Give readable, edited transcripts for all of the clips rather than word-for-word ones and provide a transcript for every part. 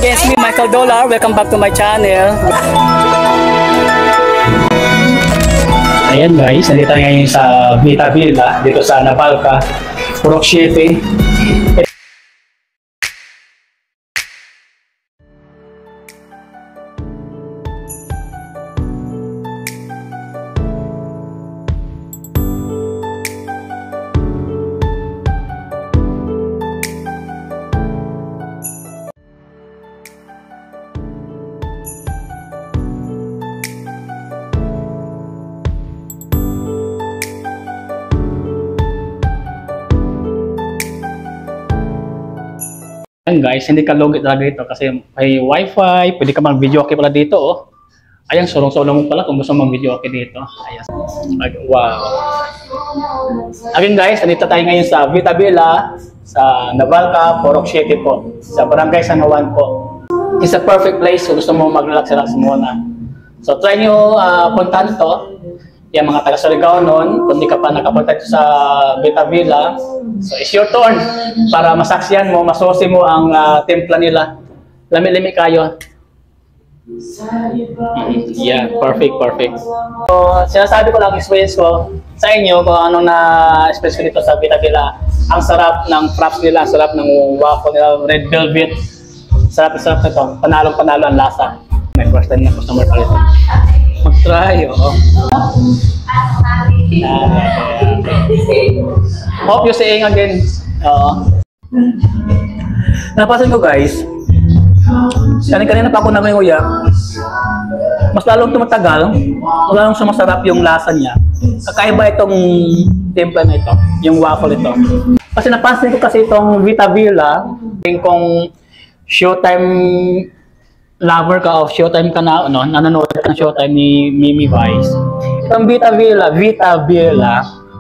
again, it's me, Michael Dollar. Welcome back to my channel. Ayan guys, nandito ngayon sa Vita Villa, dito sa Navalca, Purok 7. Ayan guys, hindi ka logit talaga dito kasi may wifi, pwede ka mag-video okay pala dito oh. Ayan, solong-solong mo pala kung gusto mag-video okay dito. Ayan. Wow. Again guys, nandito tayo ngayon sa Vita Villa, sa Navalca, Purok 7 po. Sa Barangay San Juan po. It's a perfect place kung gusto mo mag-relax-relax muna. So try nyo puntahan to. Yan mga taga-Surigao noon, kung di ka pa nakapunta sa Vita Villa, so it's your turn para masaksiyan mo, masusi mo ang templa nila. Lami-limi kayo. Yeah, perfect. So, sinasabi ko lang experience ko sa inyo kung anong na-experience ko dito sa Vita Villa. Ang sarap ng fraps nila, ang sarap ng waffle nila, red velvet. Sarap nito. Panalong-panalo ang lasa. May first time na customer pa rin. Mag-try, oh. Hope you seeing again. Napasin ko guys, kanina pa ako nangyuya, mas lalong tumatagal, mas lalong sumasarap yung lasa niya. Kakaiba itong templa na ito, yung waffle ito. Kasi napansin ko kasi itong Vita Villa, kung Showtime lover ka o Showtime ka na, nanonood ka ng Showtime ni Mimi Vice. Itong Vita Villa,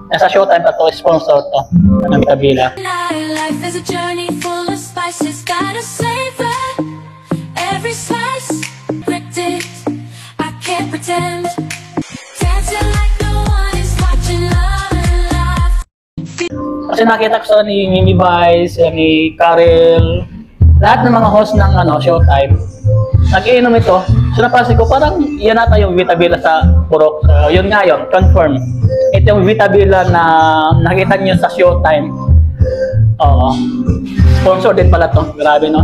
nasa Showtime pa to, sponsor to, ng Vita Villa. Life is a journey full of spices, gotta savor every slice. Addicted, I can't pretend. Dancing like no one is watching, love and laugh. Kasi nakita ko sa ni Mimi Vice, ni Karel, lahat ng mga host ng Showtime, nag-iinom ito. So napansin ko, parang yan nata yung Vita Villa sa Purok. Yun nga yun, confirm. Ito yung Vita Villa na nakita nyo sa Showtime. Oo. Sponsor din pala to. Grabe, no?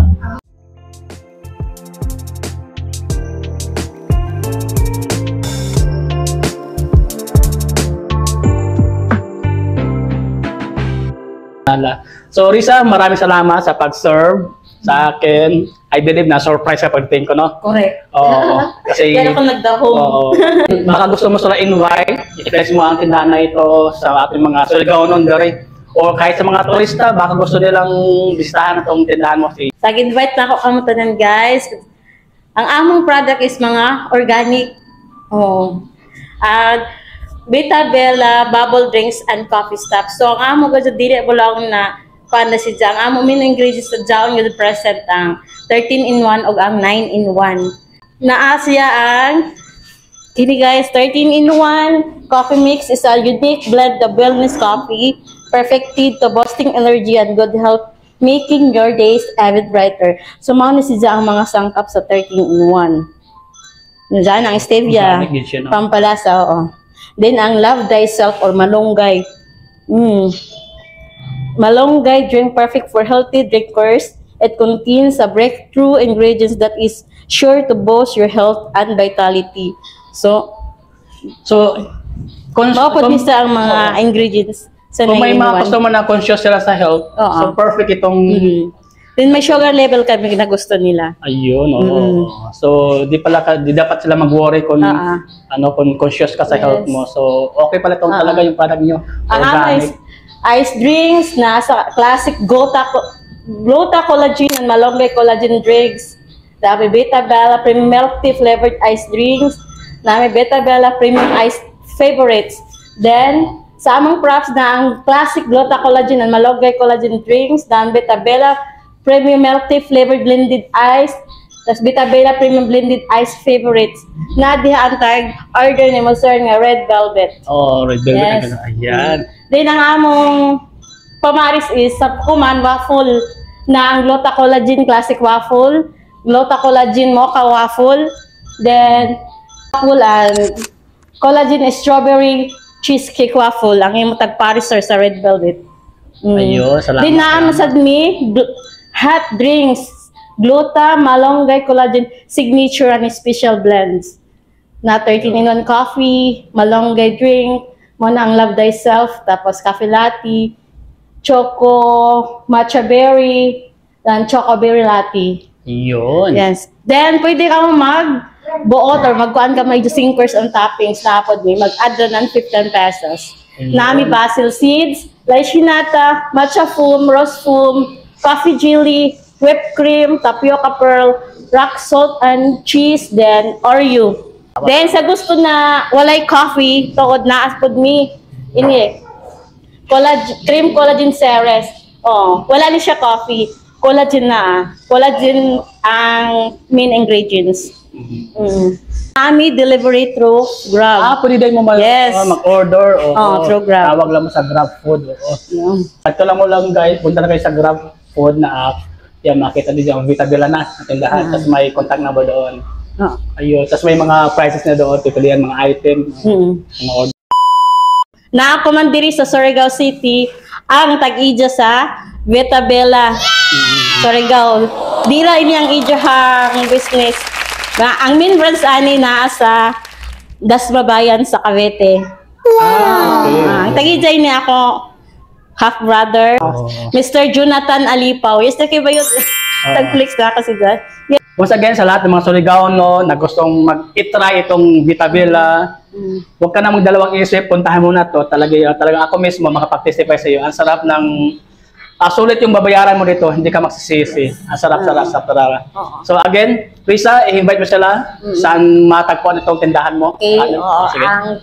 So Risa, maraming salamat sa pag-serve sa akin. I believe na surprise sa pagtingin ko, no? Correct. Oo. Kasi yan ako nagdahong. Oo. Baka gusto mo sila invite, i-press mo ang tindahan na ito sa ating mga Surigao noon dari. O kahit sa mga turista, baka gusto nilang bisitahan itong tindahan mo. Sag-invite na ako kamutanan guys. Ang among product is mga organic. Vita Villa, bubble drinks, and coffee stuff. So ang among gusto dili mo lang na panda si Jang. Ang among main ingredients sa Jang yung present ang 13-in-1 o ang 9-in-1. Naasya ang kini guys, 13-in-1 coffee mix is a unique blend of wellness coffee, perfected to boosting energy and good health, making your days even brighter. So mao ni si Jang ang mga sangkap sa 13-in-1. Diyan ang stevia, pampalasa, oo. Then ang love thyself or malunggay. Malunggay drink perfect for healthy drinkers. It contains a breakthrough ingredients that is sure to boost your health and vitality. So ang mga ingredients sa kung may mga customer na conscious sila sa health, so perfect itong Then may sugar level kami na gusto nila. Ayun, So di dapat sila mag-worry kung kung conscious ka sa health mo. So okay pala itong talaga yung product nyo. Ang ice drinks na sa classic Gluta collagen and malunggay collagen drinks. Dami Vita Bella premium milk tea flavored ice drinks. Dami Vita Bella premium ice favorites. Then sa among props na ang classic Gluta collagen and malunggay collagen drinks. Dami Vita Bella premium milk tea flavored blended ice. Tas Vita Bella premium blended ice favorites. Na diha ang tag order ni mo sir nga red velvet. Oh, red velvet. Yes. Ayan. Then ang among pamaris is sa kuman waffle na ang Gluta Collagen Classic Waffle. Glota collagen mocha waffle. Then, waffle and collagen strawberry cheesecake waffle. Ang imo tag Paris sir sa red velvet. Ayun, salamat. Then naan sad mi hot drinks. Glota, malunggay, collagen, signature and special blends. Na 13-in-1 coffee, malunggay drink, mo na ang Love Thyself, tapos cafe latte, choco, matcha berry, then choco berry latte. Yun. Yes. Then, pwede ka mag-buot or magkuhan ka may sinkers on toppings na pod mi, mag-add na ng 15 pesos. Nami basil seeds, lychee-nata, matcha foam, rose foam, coffee jelly, whipped cream, tapioca pearl, rock salt and cheese, then Oreo. Then sa gusto na walay coffee, tuod na as pod mi ini cream collagen series. Oh, wala ni siya coffee. Collagen na. Collagen ang main ingredients. Ami delivery through Grab. Pwede din mo Yes. mag-order o through Grab. tawag lang mo sa Grab Food. Ito lang mo lang guys, punta na kayo sa Grab Food na app. Yan, makita din yung Vitabella na tindahan. Tapos may contact number doon. Ayun. Tapos may mga prices na doon. Pipilihan mga item. Mga order. Na ako man diri sa Surigao City, ang tag-ija sa Vitabella. Surigao. Dira ini ang ijahang business. Na ang main branch ani naa sa Dasmabayan sa Cavite. Okay. Ang tag-ija ini ako half brother, Mr. Jonathan Alipaw. Yes, na kayo ba yun? Tag-flex na kasi dyan. Yes. Once again, sa lahat ng mga Surigao na gustong mag-try itong Vitabella, huwag ka na magdalawang isip, puntahan mo na to. Talaga ako mismo makapag-testify sa iyo. Ang sarap ng sulit yung babayaran mo dito, hindi ka magsisisi. Ang sarap. So again, Risa, i-invite mo sila saan matagpuan itong tindahan mo. Okay, Sige. ang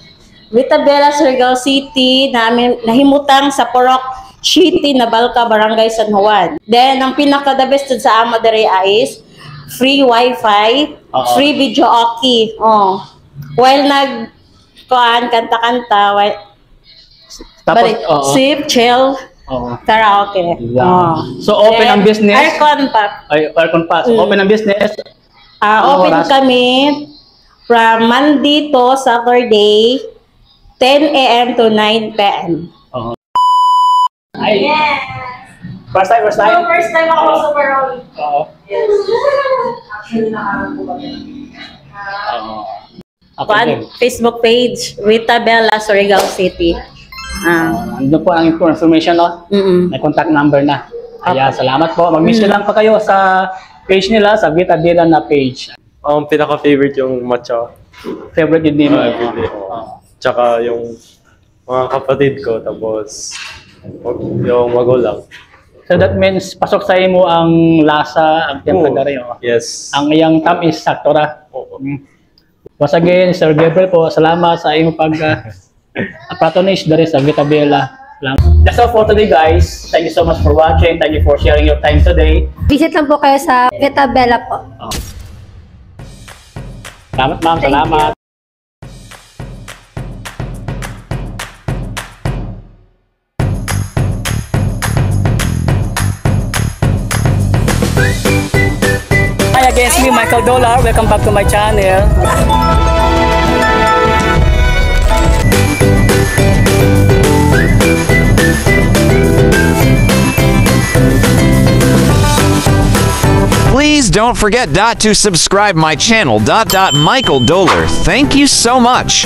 Vitabella Surigao City namin nahimutang sa Porok City na Balca, Barangay San Juan. Then ang pinaka-the best sa amo dere is free wifi, free video okay. While kanta-kanta, Tapos, sip, chill, karaoke. So open ang business. Aircon pa. Aircon pa. So open ang business. Open kami from Monday to Saturday, 10 a.m. to 9 p.m. Ay. First time? First time ako sa Parol. Yes. Facebook page, Vitabella Surigao City. Andun po ang information, no? May contact number na. Kaya salamat po. Mag-miss lang pa kayo sa page nila, sa Vitabella na page. Pinaka-favorite yung matcha. Favorite yun din. Everyday. Tsaka yung mga kapatid ko, tapos yung magulang. So that means pasok sa mo ang lasa, ang timpla na rin. Yes. Ang iyang tam is sakto ra. Once again, Sir Gabriel po, salamat sa iyong patronage dari sa Vitabella. That's all for today, guys. Thank you so much for watching. Thank you for sharing your time today. Visit lang po kayo sa Vitabella po. Salamat, ma'am. Salamat. Hi again, it's me, Michael Dollar. Welcome back to my channel. Please don't forget to subscribe my channel. Michael Dollar. Thank you so much.